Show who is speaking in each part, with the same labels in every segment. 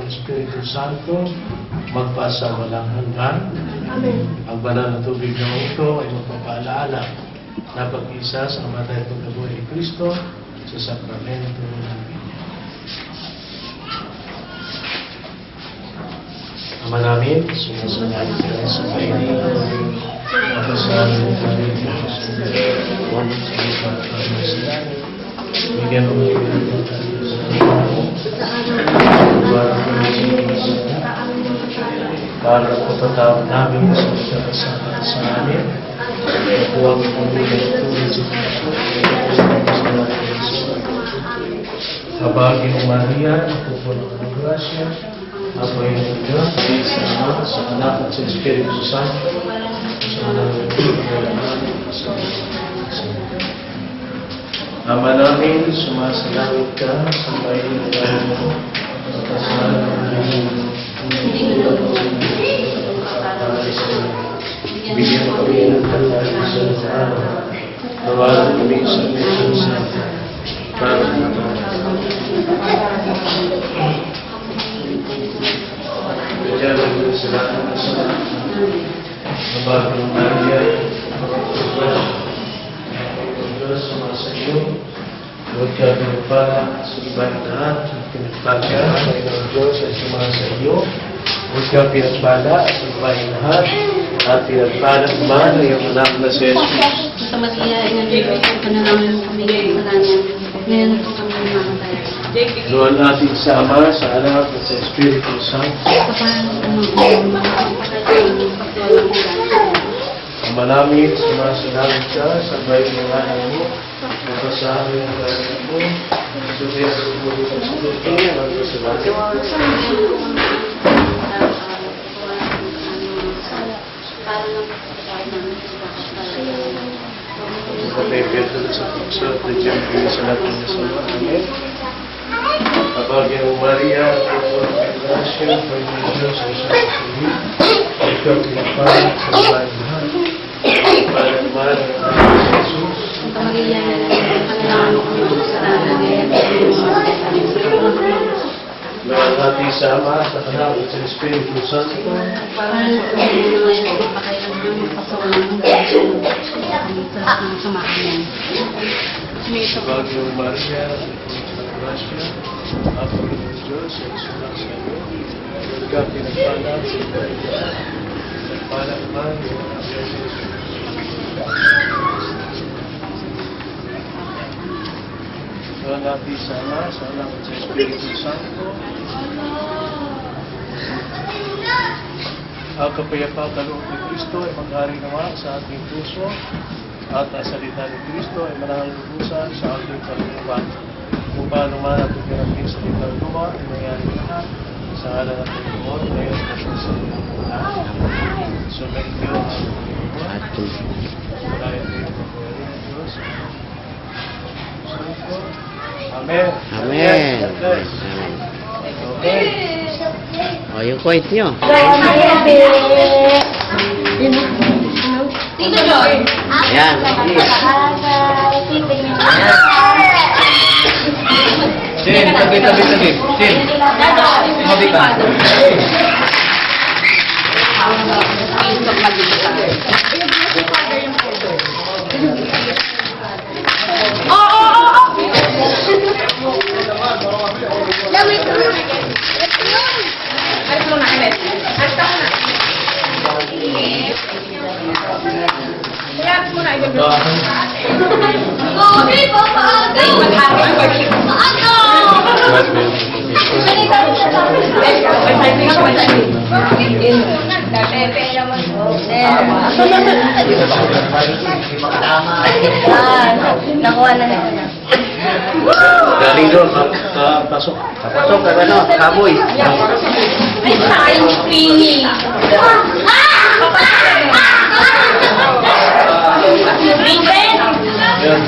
Speaker 1: Espiritu Santo, magpasa walang hanggan.
Speaker 2: Amen.
Speaker 1: Ang banal na tubig na ito ay magpapaalaala na pag-isa sa namatay at pagkabuhay ni Kristo sa sakramento ng Biblia. Ama namin, sumasalangit ka sa kainilan, napasahan mo kami ng Diyos, huwag sa lupa at sa langit. Bigyan mo kami ng pagkakas sa araw, para kami sa mga para patatawag namin sa pagkakasama sa amin. Huwag kami ng tulad sa Kristo, Habagin Maria, ako po ng grasya, ako ay ng Diyos, sa Ama, sa Anak at sa Espiritu Santo, sa Ama namin, sumasalangit ka, sambahin mo, pagkasalan ng bigyan kami ng kalahari sa araw, tawagan kami sa Espiritu Santo, para bigyan kami sa lahat ng masama, Habagin Maria, Diyos sa iyo, huwag ka pinagpala sa ibang lahat, pinagpala ay ng Diyos ay sumasa iyo, huwag ka pinagpala sa ibang lahat, at pinagpala naman ay ang anak na si Jesus.
Speaker 3: Sa Maria, inanibig ang panalangin kami ng kasalanan, ngayon po kami mamatay.
Speaker 1: Luhan natin sa Ama, sa Anak, at sa Espiritu Santo. Ama namin, sumasalangit ka, sabay ng ngalan mo, napasabi ang ngalan mo, subihan sa buhay ng sulutin, ang kasalanan. Kapipirto sa puso, at dyan sa natin na sa mga amin. Habagin mo Maria, ako ang grasya, Panginoon Diyos ay sa kasalit, ikaw pinagpala sa bahay lahat. Para naman ang Jesus.
Speaker 3: Ang Maria, panalangin kami ng kasalanan, ngayon po kami mamatay.
Speaker 1: Luhan natin sa Ama, sa Anak, at sa Espiritu Santo.
Speaker 3: Para sa mga ngayon, magpakailan ng magpasawalan ng Diyos sa mga amin.
Speaker 1: Habagin mo Maria, grasya, ang Panginoon Diyos ay sumasa iyo. Huwag ka pinagpala sa ibang lahat. Pinagpala naman yung anak ni Jesus. Luhan natin sa Ama, sa Anak at sa Espiritu Santo. Ang kapayapang kaloob ni Kristo ay maghari naman sa ating puso at ang salita ni Kristo ay manangalubusan sa ating kalooban. Kung paano man ang pagkarating sa ibang lupa ay mayari lahat sa ngalan ng Panginoon ngayon at sa lahat. So may Diyos at malayan din ang pagkarating ng Diyos. Amen.
Speaker 4: Amen.
Speaker 1: Okay.
Speaker 4: O, yung coins nyo.
Speaker 3: Tito Joy!
Speaker 4: Ayan.
Speaker 5: Sin, tabi. Sin, tumabi ka.
Speaker 2: Nakuha na naman.
Speaker 1: Galing doon, pasok.
Speaker 4: Pasok ka ano, kaboy.
Speaker 2: Ay, science training.
Speaker 1: Yan.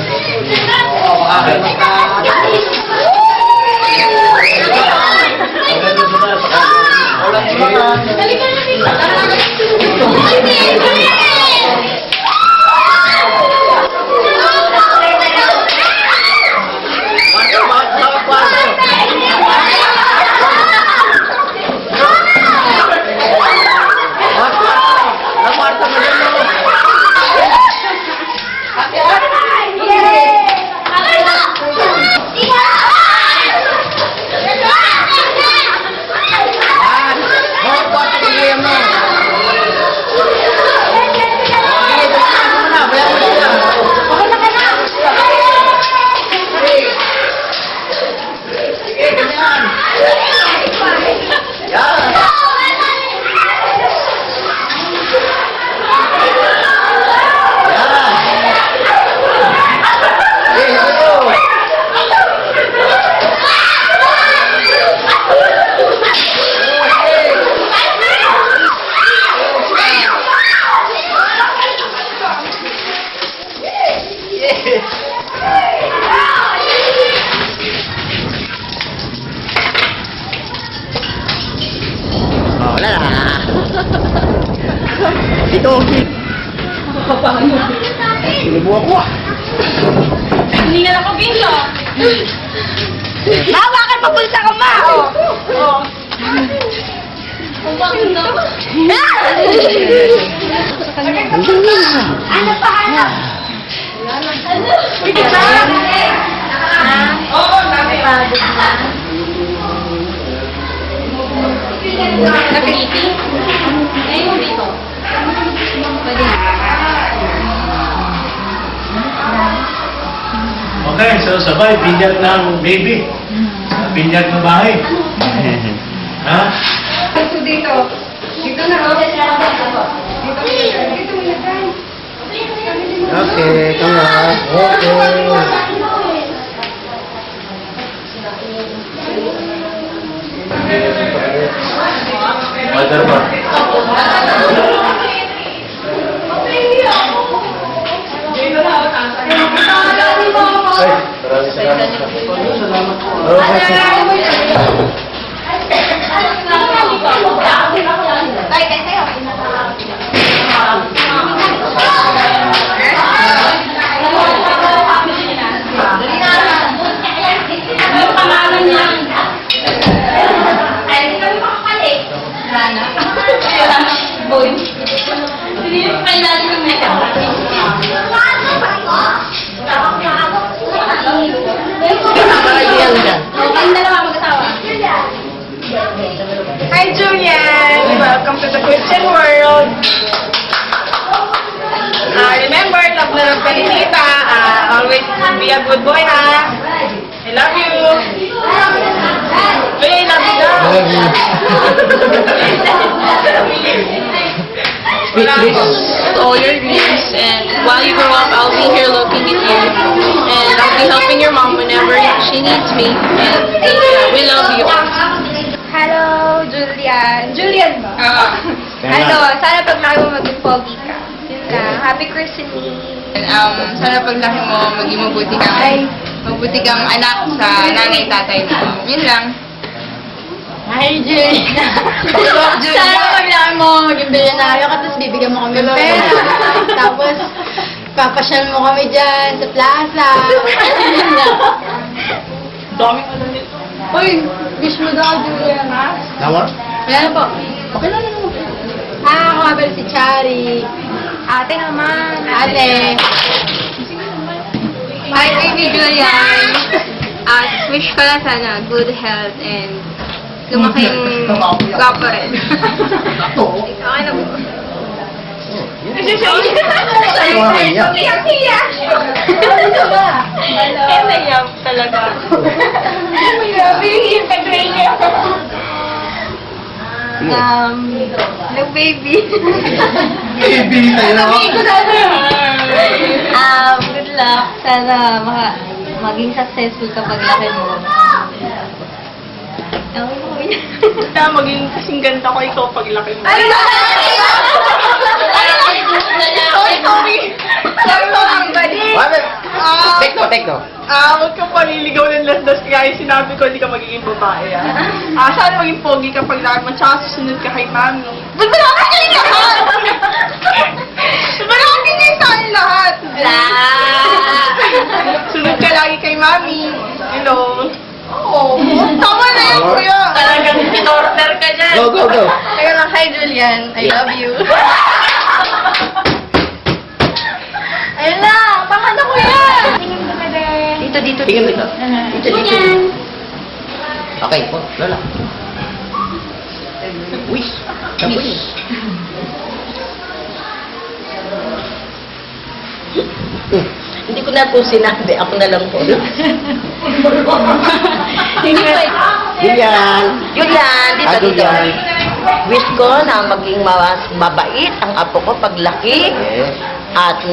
Speaker 4: Ito. Sinubukan ko ah.
Speaker 2: Hindi na lang ko bingo. Ma, bakit mapulsa ka, ma? Oh. Ano pa, ano? Pwede ba? Oo, dami. Napiliti? Ngayon dito. Pwede na.
Speaker 1: Okay, so sabay, binyag ng baby. Binyag ng bahay. Ha?
Speaker 2: Dito, dito. Dito na, oh. Dito mo na, guys.
Speaker 4: Okay, come on.
Speaker 1: Mother ba? Ay, maraming salamat.
Speaker 2: Ang pangalan niya. Ay, hindi kami makakali. Rana. Boy. Hindi yung kailangan ng makeup. Ang dalawa mag-asawa.
Speaker 6: Hi, Julian! Welcome to the Christian world. Remember, love na love ka ni Tita. Always be a good boy, ha? I love you. Julian, love you daw.
Speaker 7: All your dreams, and while you grow up, I'll be here looking at you, and I'll be helping your mom whenever she needs me, and we love you.
Speaker 2: Hello, Julian. Julian ba? Ano, sana paglaki mo maging pogi ka. Yun lang. Happy christening.
Speaker 7: Sana paglaki mo, maging mabuti kang anak sa nanay tatay mo. Yun lang.
Speaker 3: Hi, Julian. Sana paglaki mo, maging bilyonaryo ka, tapos bibigyan mo kami ng pera. Tapos, papasyal mo kami dyan sa plaza.
Speaker 6: Dami ko lang dito.
Speaker 3: Uy, wish mo daw, Julian, ha?
Speaker 4: Tama?
Speaker 3: Ayan po. Okay lang naman. Ako nga pala si Chari.
Speaker 2: Ate naman.
Speaker 3: Ate.
Speaker 7: Hi, baby Julian. Wish ko lang sana good health and lumaking gwapo rin. Okay na po. Iyak talaga. No baby.
Speaker 4: Baby, tayo na ako.
Speaker 2: Good luck. Sana maging successful kapag laki mo.
Speaker 6: Sana maging kasing ganda ko ikaw paglaki mo.
Speaker 2: Sorry!
Speaker 4: Tekno.
Speaker 6: Huwag kang paliligaw ng landas kaya sinabi ko hindi ka magiging babae. Sana maging pogi ka paglaki mo, tsaka susunod ka kay mami.
Speaker 2: Ba't ba naman kayo lahat?
Speaker 6: Marami kayo sa akin lahat. Sunod ka lagi kay mami. Hello. Oo. Tama na yun, kuya.
Speaker 2: Talagang in-order ka dyan.
Speaker 4: Go.
Speaker 2: Kaya lang, hi Julian. I love you. Ayun lang. Pakanta ko yan. Tingin ko ka din. Dito.
Speaker 4: Tingin dito. Dito. Okay po, Lola. Wish.
Speaker 8: Hindi ko na po sinabi, ako na lang po.
Speaker 4: Julian.
Speaker 8: Julian, dito.
Speaker 4: Julian.
Speaker 8: Wish ko na maging mas mabait ang apo ko paglaki.
Speaker 4: Yes.
Speaker 8: At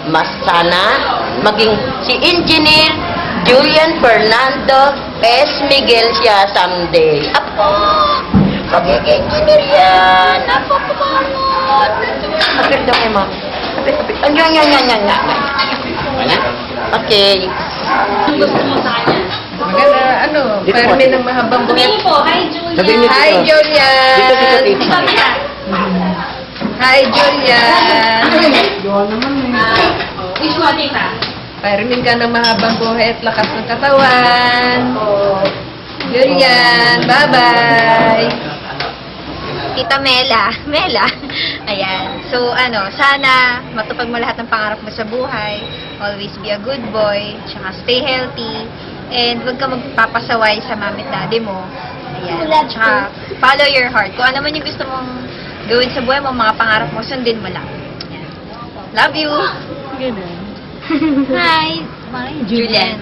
Speaker 8: mas sana maging si Engineer Julian Fernando S. Miguel siya someday. Apo! Magiging engineer yan! Apo, kumanot! Kapit daw kay mama. Kapit. Yan.
Speaker 4: Wala?
Speaker 8: Okay.
Speaker 2: Gusto mo sa kanya?
Speaker 4: Dito po.
Speaker 8: ng mahabang
Speaker 2: Sabihin po, hi Julian.
Speaker 4: Sabihin niyo dito.
Speaker 8: Julian!
Speaker 4: Dito.
Speaker 2: Ikaw na. Hi, Julian!
Speaker 4: Wish mo, tita.
Speaker 2: Parimin ka ng mahabang buhay at lakas ng katawan. Julian, bye-bye!
Speaker 3: Tita Mela. Ayan. So, sana matupad mo lahat ng pangarap mo sa buhay. Always be a good boy. Tsaka stay healthy. And huwag ka magpapasaway sa mami at daddy mo. Ayan. Tsaka follow your heart. Kung ano man yung gusto mong gawin sa buhay mo, mga pangarap mo, sundin mo lang. Ayan. Love you!
Speaker 4: Hi,
Speaker 3: Julian.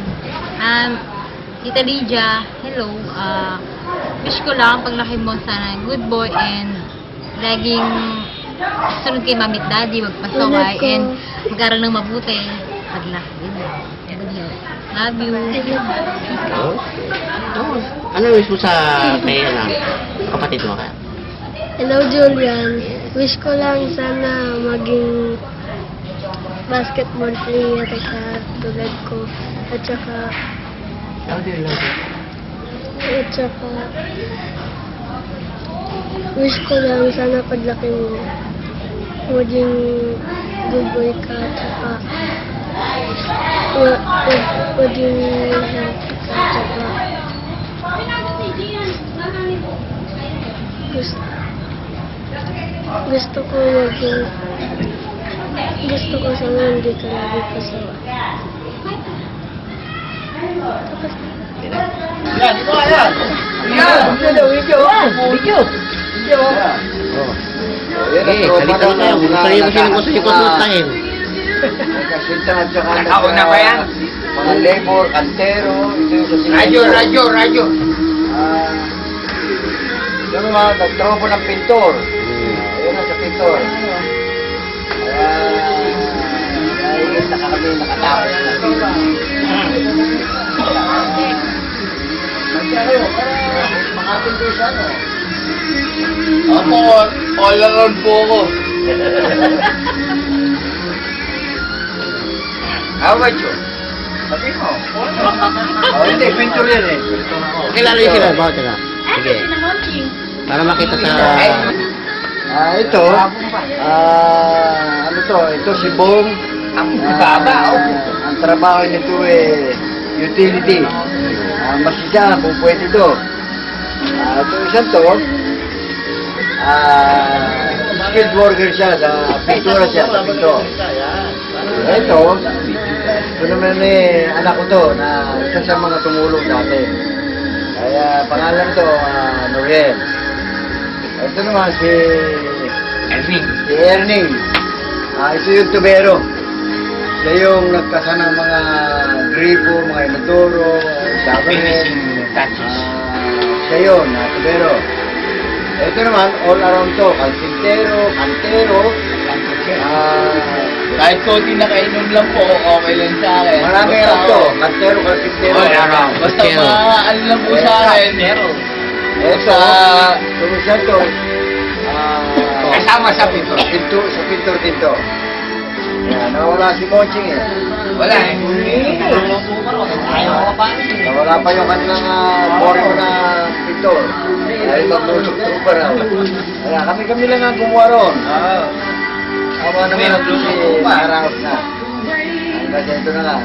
Speaker 4: Tita Lydia, hello. Wish ko lang paglaki mo sana good boy and laging sunod kay mami at daddy, wag pasaway and mag-aral ng mabuti paglaki. Good health. Love you.
Speaker 8: Ano wish mo sa kay kapatid mo ka?
Speaker 9: Hello, Julian. Wish ko lang sana maging basketball player ka tulad ko. At saka wish ko lang sana paglaki mo maging good boy ka. At saka maging healthy ka. At saka gusto ko sana hindi ka lagi pasawa.
Speaker 5: Yan, ito nga yan.
Speaker 8: Video. Salita na kayo. Gusto niyo konsultahin.
Speaker 5: Kasintahan tsaka nakauna pa yan. Mga labor, kantero. Radyo. Yung mga nagtropo ng pintor. Ayun na sa pintor. Ayun na kami nakatapos na. Makapintor siya, no? Ako, all around po ako. How about you? Sabi mo. Hindi, pintor yan eh.
Speaker 8: Kilala niyo sila, bakit sila? Sige. Para makita sa...
Speaker 5: Ito, ano to? Ito si Bong. Ang baba, ang trabaho nito utility. Masisya kung pwede to. Ito isang to, skilled worker siya, sa pintura siya, sa pinto. Ito naman anak ko to, na isa sa mga tumulong sa atin. Kaya pangalan to, Noriel. Ito naman si Erning. Ito yung tubero. Siya yung nagkasa ng mga gripo, mga inodoro, siya yun, tubero. Ito naman, all around to, kalsintero, kantero, Kahit konti nakainom lang po, okay lang sa akin. marami around to, kantero, kalsintero. Basta ano lang po sa akin. Ito, tumisan to, kasama sa pintor. Sa pintor din to. Yan, nawala si Monching eh. Wala eh. Nawala pa yung kanilang boring na pintor. Dahil maglusok-lusok pa raw. Kaya kami lang ang gumawa ron. Awa naman ang si Haraos na. Kasi ito na lang,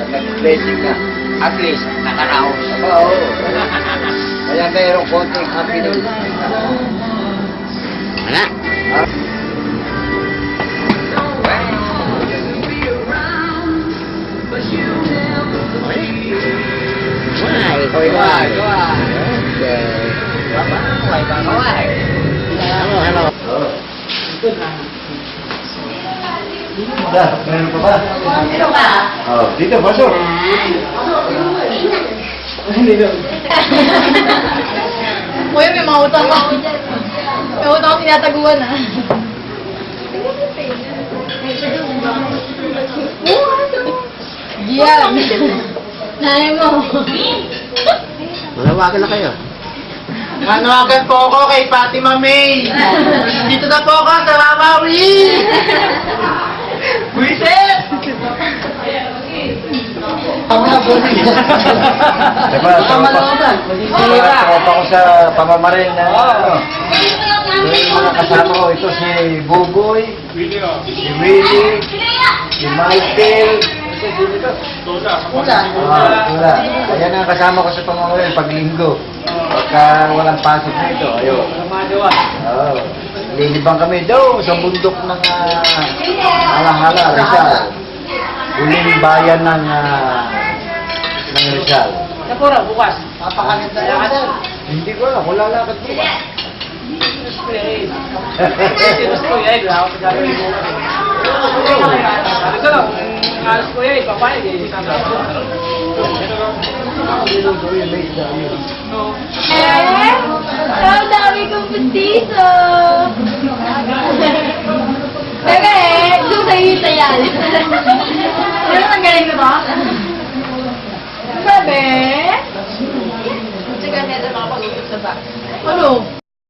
Speaker 5: nag-blessing na. At least, nakaraos. Oo. Kaya mayroong konting happiness.
Speaker 8: Wala. Why? Hello.
Speaker 5: Meron pa ba?
Speaker 4: Ano ba?
Speaker 5: Oh, dito, pasok.
Speaker 3: Kuya, may mga utang ako. May utang ako tinataguan Gian. Nanay mo.
Speaker 8: Malawagan na kayo.
Speaker 5: Manawagan po ako kay Fatima May. Dito na po ako sa Mamawi. Buisit! Diba, tropa ko sa pamamaril na ano. yung mga kasama ko, ito si Buboy, si Willie, si Michael, Tula. Ayan ang kasama ko sa pamamagitan pag linggo. Pagka walang pasok nito, ayun. Lilibang kami daw sa bundok ng Alahala, Rizal. Huling bayan ng Rizal.
Speaker 1: Napura, bukas. Papakamit na yan.
Speaker 5: Hindi ko alam, wala lakad bukas.
Speaker 1: Sinus ko yan, ako sa gagawin mo. Sabi ko lang, alas ko yan, papayag eh. Sabi ko.
Speaker 2: Ang dami kong pustiso! Teka doon sa'yo yung sayal. Pero ang galing na ba? Sabi? Sige, meron makapag-usap sa ba?
Speaker 6: Ano?